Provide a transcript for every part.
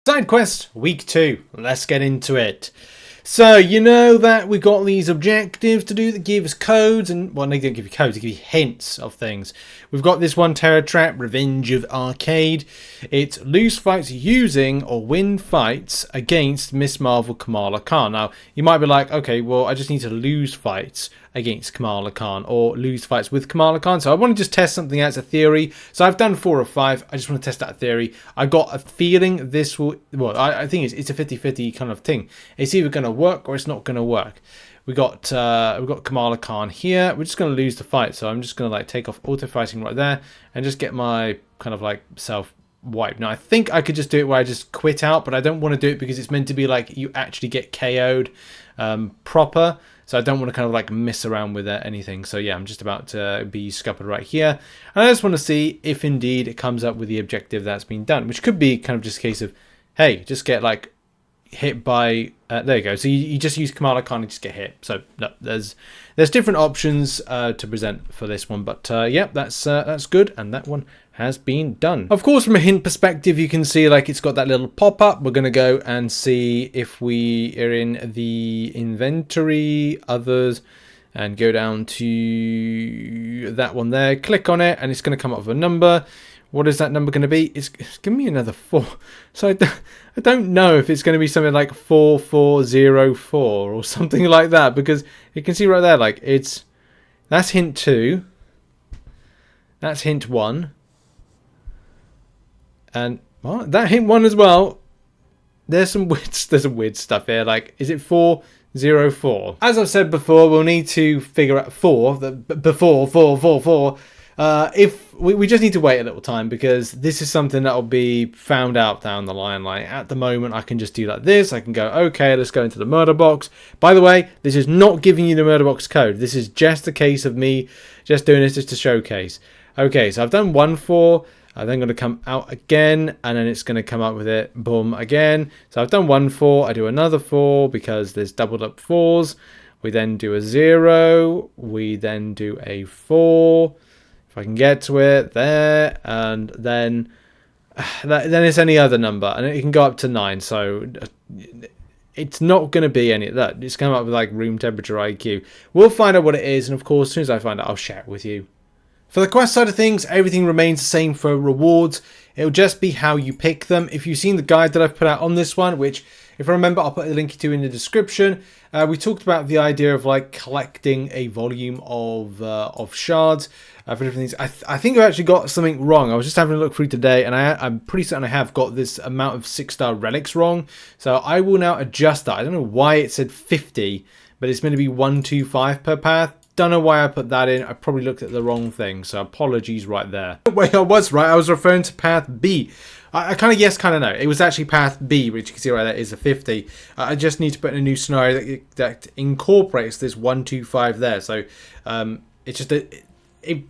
Side quest week 2. Let's get into it. So you know that we've got these objectives to do that give us codes, and well, they don't give you codes, they give you hints of things. We've got this one, Terror Trap, Revenge of Arcade. It's lose fights using or win fights against Miss Marvel Kamala Khan. Now you might be like, okay, well I just need to lose fights against Kamala Khan or lose fights with Kamala Khan. So I want to just test something out as a theory. So I've done 4 or 5. I just want to test that theory. I got a feeling this will, well, I think it's a 50-50 kind of thing. It's either going to work or it's not going to work. We've got Kamala Khan here. We're just going to lose the fight. So I'm just going to like take off auto fighting right there and just get my kind of like self wipe. Now I think I could just do it where I just quit out, but I don't want to do it because it's meant to be like you actually get KO'd proper. So I don't want to kind of like mess around with anything. So yeah, I'm just about to be scuppered right here. And I just want to see if indeed it comes up with the objective that's been done. Which could be kind of just a case of, hey, just get like hit by... there you go. So you just use Kamala Khan and just get hit. So no, there's different options to present for this one. But yeah, that's good. And that one has been done. Of course, from a hint perspective, you can see like it's got that little pop-up. We're going to go and see if we are in the inventory, others, and go down to that one there. Click on it and it's going to come up with a number. What is that number going to be? It's give me another 4. So I don't know if it's going to be something like 4404 or something like that, because you can see right there, like that's hint 2. That's hint 1. And well, that hint 1 as well. There's some weird stuff here. Like, is it 404? As I've said before, we'll need to figure out 4. Before 4. If we just need to wait a little time, because this is something that will be found out down the line. Like at the moment, I can just do like this. I can go, okay, let's go into the murder box. By the way, this is not giving you the murder box code. This is just a case of me just doing this just to showcase. Okay, so I've done 1-4. I'm then going to come out again, and then it's going to come up with it, boom, again. So I've done 1-4, I do another 4 because there's doubled up 4s. We then do a 0, we then do a 4, if I can get to it, there, and then it's any other number, and it can go up to 9, so it's not going to be any of that. It's coming up with like room temperature IQ. We'll find out what it is, and of course, as soon as I find out, I'll share it with you. For the quest side of things, everything remains the same for rewards. It'll just be how you pick them. If you've seen the guide that I've put out on this one, which, if I remember, I'll put a link to in the description. We talked about the idea of like collecting a volume of shards for different things. I think I've actually got something wrong. I was just having a look through today, and I'm pretty certain I have got this amount of 6-star relics wrong. So I will now adjust that. I don't know why it said 50, but it's meant to be 125 per path. Don't know why I put that in. I probably looked at the wrong thing, so apologies right there. Wait, I was right. I was referring to path B. I kind of yes, kind of no. It was actually path B, which you can see right there is a 50. I just need to put in a new scenario that incorporates this 125 there. So it's just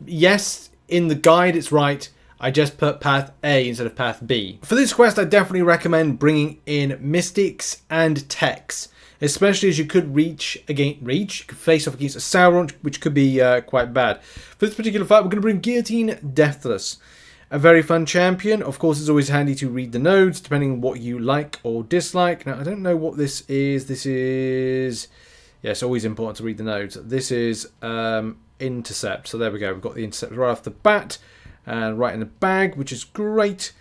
yes, in the guide it's right. I just put path A instead of path B. For this quest, I definitely recommend bringing in mystics and techs. Especially as you could you could face off against a Sauron, which could be quite bad. For this particular fight, we're going to bring Guillotine Deathless. A very fun champion. Of course, it's always handy to read the nodes, depending on what you like or dislike. Now, I don't know what this is. This is... yeah, it's always important to read the nodes. This is Intercept. So there we go. We've got the Intercept right off the bat. And right in the bag, which is great.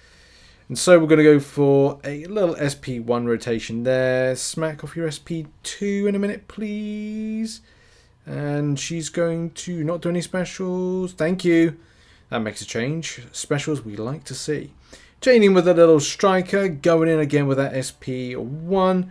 And so we're going to go for a little SP1 rotation there. Smack off your SP2 in a minute, please. And she's going to not do any specials. Thank you. That makes a change. Specials we like to see. Chaining with a little striker. Going in again with that SP1.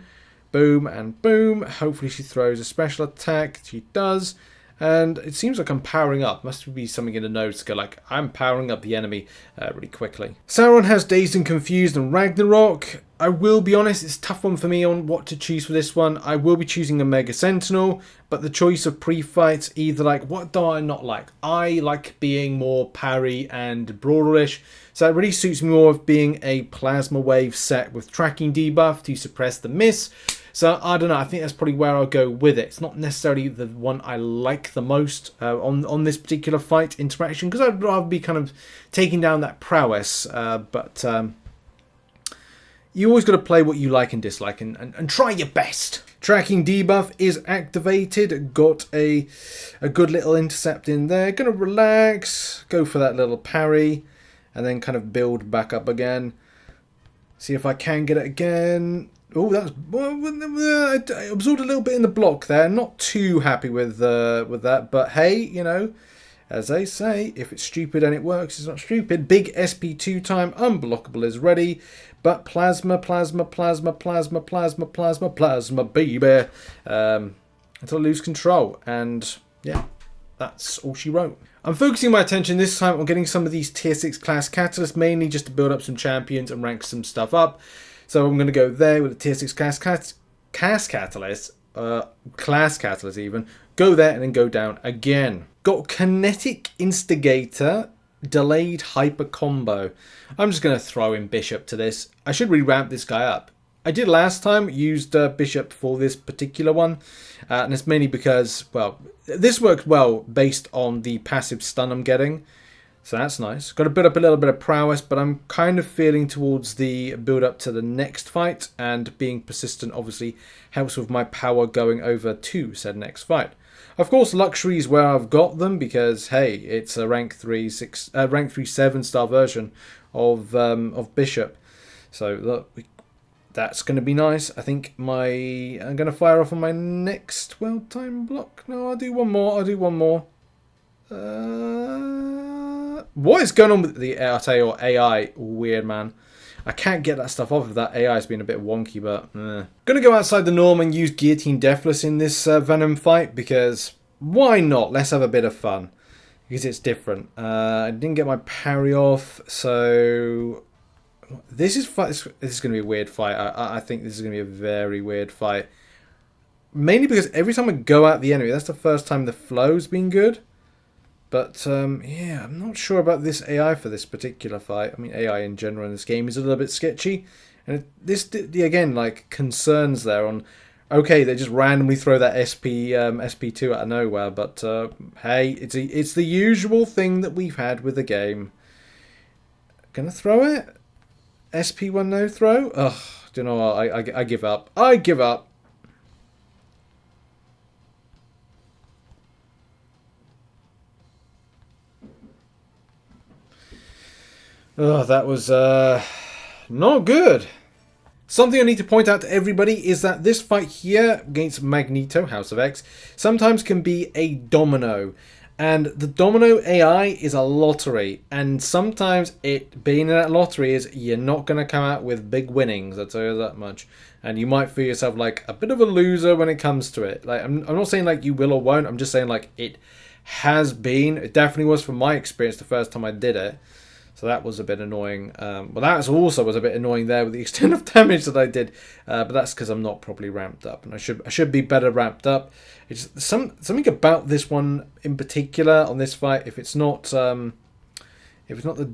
Boom and boom. Hopefully she throws a special attack. She does. And it seems like I'm powering up. Must be something in the notes to go like, I'm powering up the enemy really quickly. Sauron has Dazed and Confused and Ragnarok. I will be honest, it's a tough one for me on what to choose for this one. I will be choosing a Mega Sentinel, but the choice of pre-fights, either like, what do I not like? I like being more parry and brawlerish, so it really suits me more of being a Plasma Wave set with tracking debuff to suppress the miss. So I don't know, I think that's probably where I'll go with it. It's not necessarily the one I like the most on this particular fight interaction, because I'd rather be kind of taking down that prowess, You always got to play what you like and dislike and try your best. Tracking debuff is activated. Got a good little intercept in there. Gonna relax. Go for that little parry. And then kind of build back up again. See if I can get it again. Oh, that's... I absorbed a little bit in the block there. Not too happy with that. But hey, you know, as they say, if it's stupid and it works, it's not stupid. Big SP2 time. Unblockable is ready. But plasma, baby. Until I lose control. And yeah, that's all she wrote. I'm focusing my attention this time on getting some of these tier 6 class catalysts, mainly just to build up some champions and rank some stuff up. So I'm going to go there with a tier 6 class catalyst, class catalyst even. Go there and then go down again. Got Kinetic Instigator, Delayed Hyper Combo. I'm just going to throw in Bishop to this. I should re-ramp this guy up. I did last time, used Bishop for this particular one. And it's mainly because, well, this worked well based on the passive stun I'm getting. So that's nice. Got to build up a little bit of prowess, but I'm kind of feeling towards the build up to the next fight. And being persistent obviously helps with my power going over to said next fight. Of course, luxury is where I've got them because, hey, it's a rank 3 7-star version of Bishop. So look, that's going to be nice. I think I'm going to fire off on my next well-timed block. No, I'll do one more. What is going on with the AI? Weird, man. I can't get that stuff off of that. AI has been a bit wonky, but... Gonna go outside the norm and use Guillotine Deathless in this Venom fight, because why not? Let's have a bit of fun. Because it's different. I didn't get my parry off, so... This is going to be a weird fight. I think this is going to be a very weird fight. Mainly because every time I go at the enemy, that's the first time the flow's been good. But, yeah, I'm not sure about this AI for this particular fight. I mean, AI in general in this game is a little bit sketchy. And this, again, like, concerns there on... Okay, they just randomly throw that SP2 out of nowhere. But, hey, it's the usual thing that we've had with the game. Gonna throw it? SP1 no throw? Ugh, do you know what? I give up. I give up. Oh, that was not good. Something I need to point out to everybody is that this fight here against Magneto, House of X, sometimes can be a domino. And the domino AI is a lottery. And sometimes it being in that lottery is you're not going to come out with big winnings, I'll tell you that much. And you might feel yourself like a bit of a loser when it comes to it. Like I'm not saying like you will or won't, I'm just saying like it has been. It definitely was from my experience the first time I did it. So that was a bit annoying. Well, that also was a bit annoying there with the extent of damage that I did. But that's because I'm not properly ramped up, and I should be better ramped up. It's something about this one in particular on this fight. If it's not the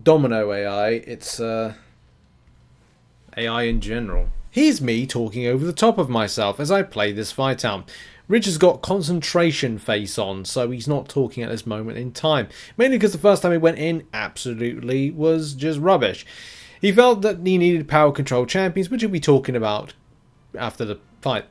domino AI, it's AI in general. Here's me talking over the top of myself as I play this fight out. Rich has got concentration face on, so he's not talking at this moment in time. Mainly because the first time he went in, absolutely was just rubbish. He felt that he needed power control champions, which he'll be talking about after the fight.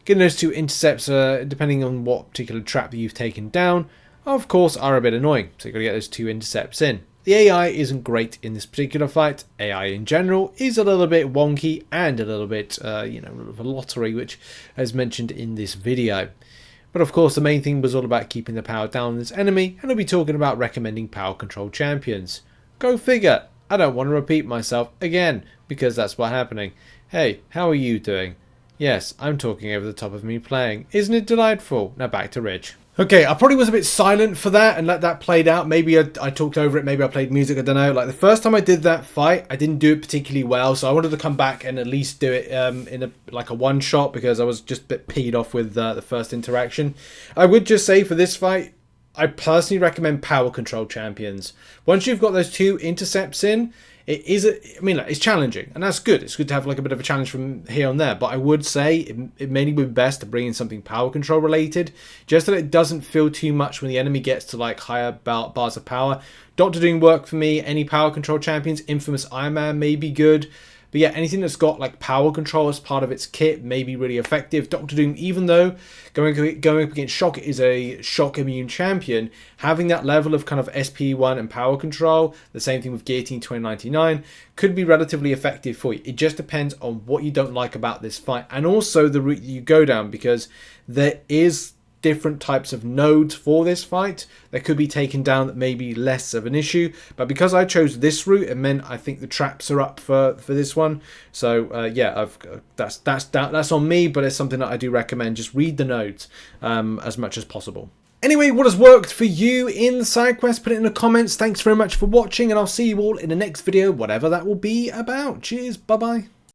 Getting those two intercepts, depending on what particular trap you've taken down, of course, are a bit annoying. So you've got to get those two intercepts in. The AI isn't great in this particular fight. AI in general is a little bit wonky and a little bit, of a lottery, which as mentioned in this video. But of course, the main thing was all about keeping the power down on this enemy, and I'll be talking about recommending power control champions. Go figure. I don't want to repeat myself again, because that's what's happening. Hey, how are you doing? Yes, I'm talking over the top of me playing. Isn't it delightful? Now back to Rich. Okay, I probably was a bit silent for that and let that play out. Maybe I talked over it, maybe I played music, I don't know. Like the first time I did that fight, I didn't do it particularly well, so I wanted to come back and at least do it in a one shot because I was just a bit peed off with the first interaction. I would just say for this fight, I personally recommend power control champions. Once you've got those two intercepts in, it's challenging, and that's good. It's good to have like a bit of a challenge from here and there, but I would say it may be best to bring in something power control related, just that it doesn't feel too much when the enemy gets to like higher bars of power. Doctor Doom work for me. Any power control champions, Infamous Iron Man may be good. But yeah, anything that's got like power control as part of its kit may be really effective. Doctor Doom, even though going up against Shock is a shock immune champion, having that level of kind of SP1 and power control, the same thing with Guillotine 2099, could be relatively effective for you. It just depends on what you don't like about this fight, and also the route you go down, because there is different types of nodes for this fight that could be taken down that may be less of an issue. But because I chose this route, it meant I think the traps are up for this one. So yeah, that's on me, but it's something that I do recommend. Just read the nodes as much as possible. Anyway, what has worked for you in the side quest? Put it in the comments. Thanks very much for watching, and I'll see you all in the next video, whatever that will be about. Cheers, bye bye.